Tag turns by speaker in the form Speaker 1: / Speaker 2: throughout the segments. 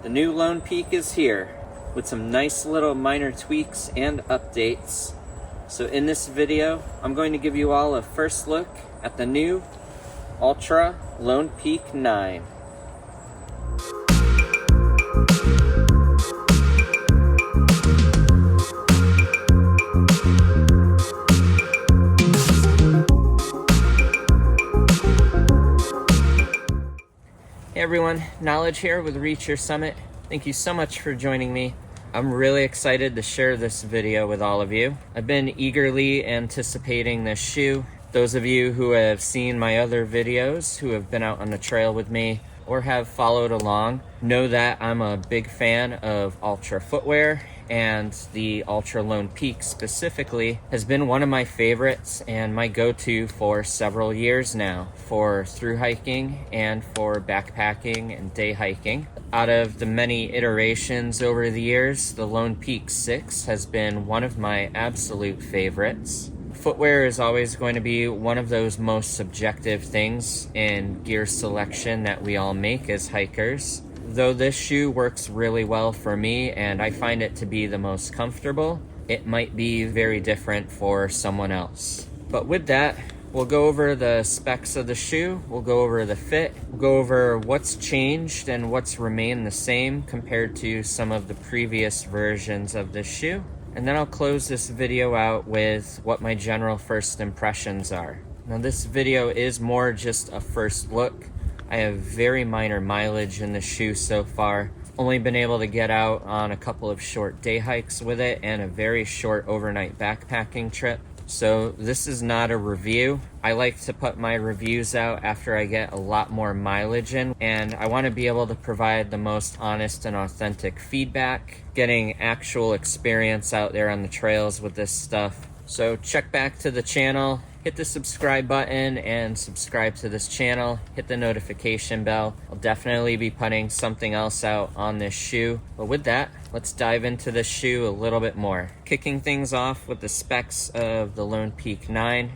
Speaker 1: The new Lone Peak is here with some nice little minor tweaks and updates. So in this video, I'm going to give you all a first look at the new Altra Lone Peak 9. Hey everyone, Knowledge here with Reach Your Summit. Thank you so much for joining me. I'm really excited to share this video with all of you. I've been eagerly anticipating this shoe. Those of you who have seen my other videos, who have been out on the trail with me, or have followed along, know that I'm a big fan of Altra footwear, and the Altra Lone Peak specifically has been one of my favorites and my go-to for several years now for through hiking and for backpacking and day hiking. Out of the many iterations over the years, the Lone Peak 6 has been one of my absolute favorites. Footwear is always going to be one of those most subjective things in gear selection that we all make as hikers. Though this shoe works really well for me and I find it to be the most comfortable, it might be very different for someone else. But with that, we'll go over the specs of the shoe, we'll go over the fit, we'll go over what's changed and what's remained the same compared to some of the previous versions of this shoe. And then I'll close this video out with what my general first impressions are. Now this video is more just a first look. I have very minor mileage in the shoe so far. Only been able to get out on a couple of short day hikes with it and a very short overnight backpacking trip. So this is not a review. I like to put my reviews out after I get a lot more mileage in, and I want to be able to provide the most honest and authentic feedback, getting actual experience out there on the trails with this stuff. So check back to the channel, hit the subscribe button and subscribe to this channel, hit the notification bell. I'll definitely be putting something else out on this shoe. But with that, let's dive into this shoe a little bit more. Kicking things off with the specs of the Lone Peak 9.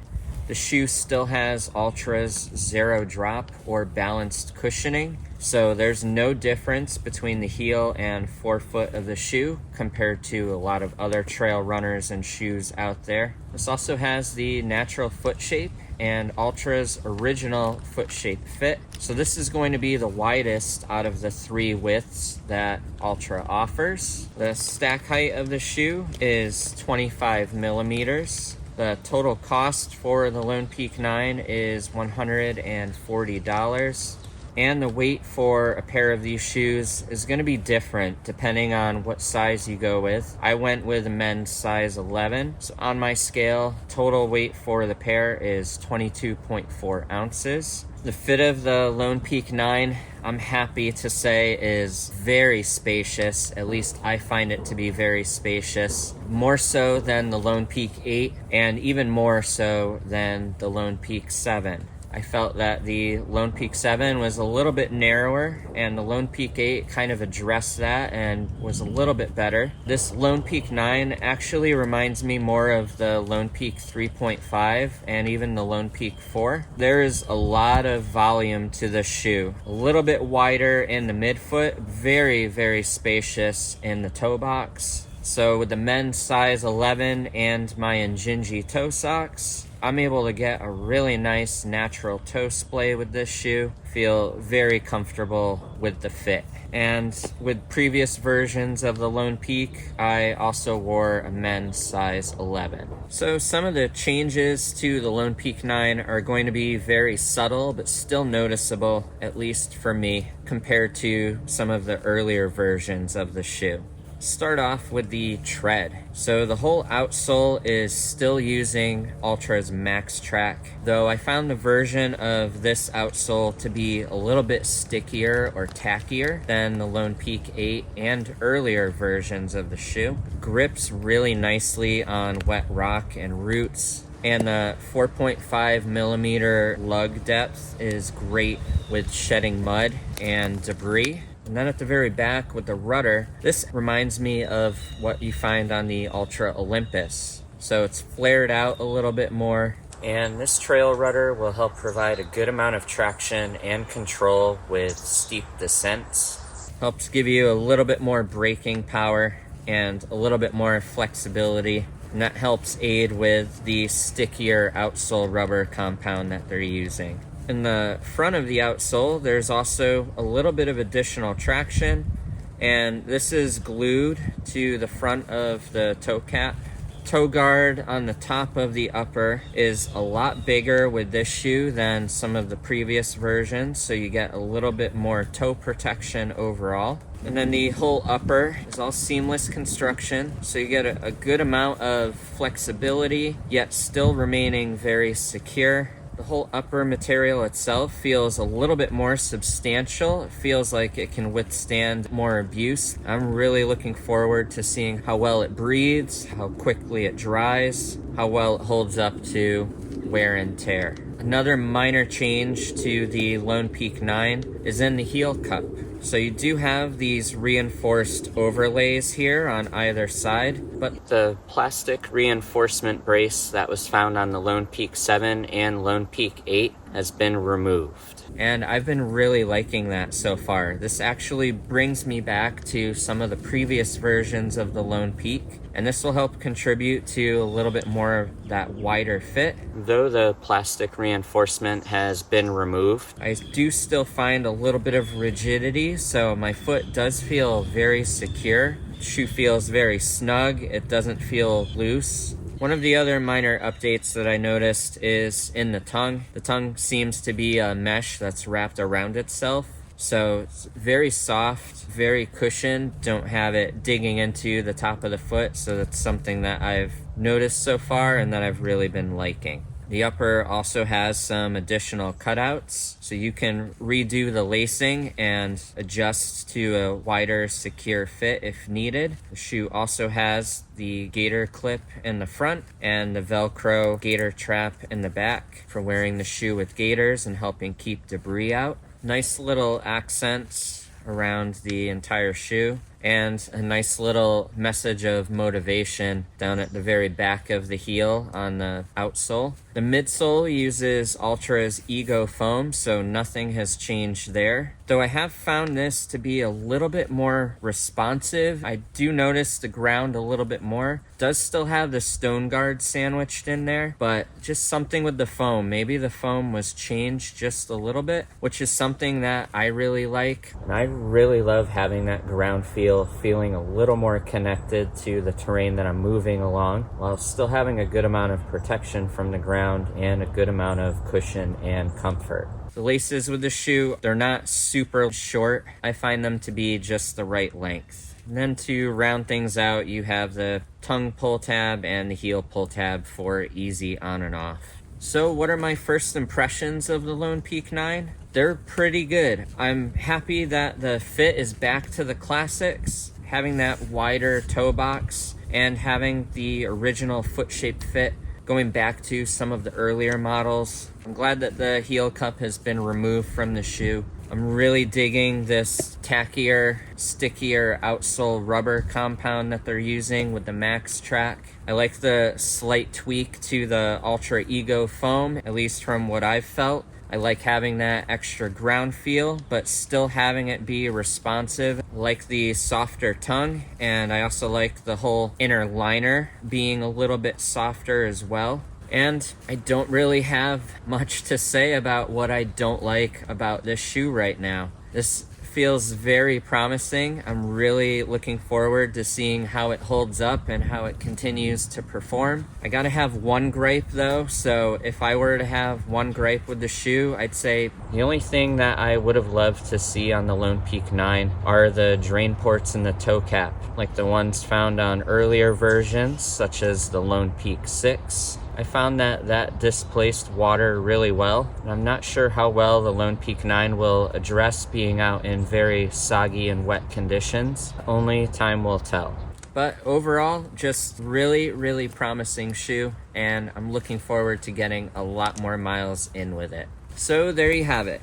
Speaker 1: The shoe still has Altra's zero drop or balanced cushioning. So there's no difference between the heel and forefoot of the shoe compared to a lot of other trail runners and shoes out there. This also has the natural foot shape and Altra's original foot shape fit. So this is going to be the widest out of the three widths that Altra offers. The stack height of the shoe is 25 millimeters. The total cost for the Lone Peak 9 is $140. And the weight for a pair of these shoes is going to be different depending on what size you go with. I went with a men's size 11. So on my scale, total weight for the pair is 22.4 ounces. The fit of the Lone Peak 9, I'm happy to say, is very spacious. At least I find it to be very spacious. More so than the Lone Peak 8 and even more so than the Lone Peak 7. I felt that the Lone Peak 7 was a little bit narrower and the Lone Peak 8 kind of addressed that and was a little bit better. This Lone Peak 9 actually reminds me more of the Lone Peak 3.5 and even the Lone Peak 4. There is a lot of volume to this shoe. A little bit wider in the midfoot, very, very spacious in the toe box. So with the men's size 11 and my Injinji toe socks, I'm able to get a really nice natural toe splay with this shoe. Feel very comfortable with the fit. And with previous versions of the Lone Peak, I also wore a men's size 11. So some of the changes to the Lone Peak 9 are going to be very subtle, but still noticeable, at least for me, compared to some of the earlier versions of the shoe. Start off with the tread. So the whole outsole is still using Altra's Max Track, though I found the version of this outsole to be a little bit stickier or tackier than the Lone Peak 8 and earlier versions of the shoe. Grips really nicely on wet rock and roots, and the 4.5 millimeter lug depth is great with shedding mud and debris. And then at the very back with the rudder, this reminds me of what you find on the Altra Olympus. So it's flared out a little bit more, and this trail rudder will help provide a good amount of traction and control with steep descents. Helps give you a little bit more braking power and a little bit more flexibility. And that helps aid with the stickier outsole rubber compound that they're using. In the front of the outsole, there's also a little bit of additional traction, and this is glued to the front of the toe cap. Toe guard on the top of the upper is a lot bigger with this shoe than some of the previous versions, so you get a little bit more toe protection overall. And then the whole upper is all seamless construction, so you get a good amount of flexibility, yet still remaining very secure. The whole upper material itself feels a little bit more substantial. It feels like it can withstand more abuse. I'm really looking forward to seeing how well it breathes, how quickly it dries, how well it holds up to wear and tear. Another minor change to the Lone Peak 9 is in the heel cup. So you do have these reinforced overlays here on either side, but the plastic reinforcement brace that was found on the Lone Peak 7 and Lone Peak 8 has been removed. And I've been really liking that so far. This actually brings me back to some of the previous versions of the Lone Peak, and this will help contribute to a little bit more of that wider fit. Though the plastic reinforcement has been removed, I do still find a little bit of rigidity, so my foot does feel very secure. Shoe feels very snug. It doesn't feel loose. One of the other minor updates that I noticed is in the tongue. The tongue seems to be a mesh that's wrapped around itself. So it's very soft, very cushioned. Don't have it digging into the top of the foot. So that's something that I've noticed so far and that I've really been liking. The upper also has some additional cutouts, so you can redo the lacing and adjust to a wider, secure fit if needed. The shoe also has the gator clip in the front and the Velcro gator trap in the back for wearing the shoe with gaiters and helping keep debris out. Nice little accents around the entire shoe, and a nice little message of motivation down at the very back of the heel on the outsole. The midsole uses Altra's Ego foam, so nothing has changed there. Though I have found this to be a little bit more responsive. I do notice the ground a little bit more. Does still have the stone guard sandwiched in there, but just something with the foam. Maybe the foam was changed just a little bit, which is something that I really like. And I really love having that ground feel, feeling a little more connected to the terrain that I'm moving along, while still having a good amount of protection from the ground and a good amount of cushion and comfort. The laces with the shoe, they're not super short. I find them to be just the right length. And then to round things out, you have the tongue pull tab and the heel pull tab for easy on and off. So what are my first impressions of the Lone Peak 9? They're pretty good. I'm happy that the fit is back to the classics, having that wider toe box and having the original foot-shaped fit going back to some of the earlier models. I'm glad that the heel cup has been removed from the shoe. I'm really digging this tackier, stickier outsole rubber compound that they're using with the Max Track. I like the slight tweak to the Altra Ego foam, at least from what I've felt. I like having that extra ground feel, but still having it be responsive. I like the softer tongue, and I also like the whole inner liner being a little bit softer as well. And I don't really have much to say about what I don't like about this shoe right now. This feels very promising. I'm really looking forward to seeing how it holds up and how it continues to perform. I gotta have one gripe though, so if I were to have one gripe with the shoe, I'd say the only thing that I would have loved to see on the Lone Peak 9 are the drain ports in the toe cap, like the ones found on earlier versions, such as the Lone Peak 6. I found that displaced water really well, and I'm not sure how well the Lone Peak 9 will address being out in very soggy and wet conditions. Only time will tell. But overall, just really, really promising shoe, and I'm looking forward to getting a lot more miles in with it. So there you have it.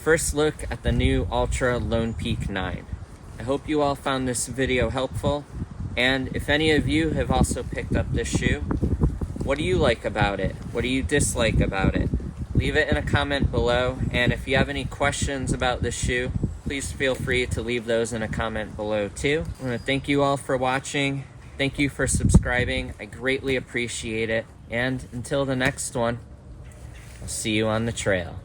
Speaker 1: First look at the new Altra Lone Peak 9. I hope you all found this video helpful, and if any of you have also picked up this shoe, what do you like about it? What do you dislike about it? Leave it in a comment below, and if you have any questions about this shoe, please feel free to leave those in a comment below too. I want to thank you all for watching. Thank you for subscribing. I greatly appreciate it. And until the next one, I'll see you on the trail.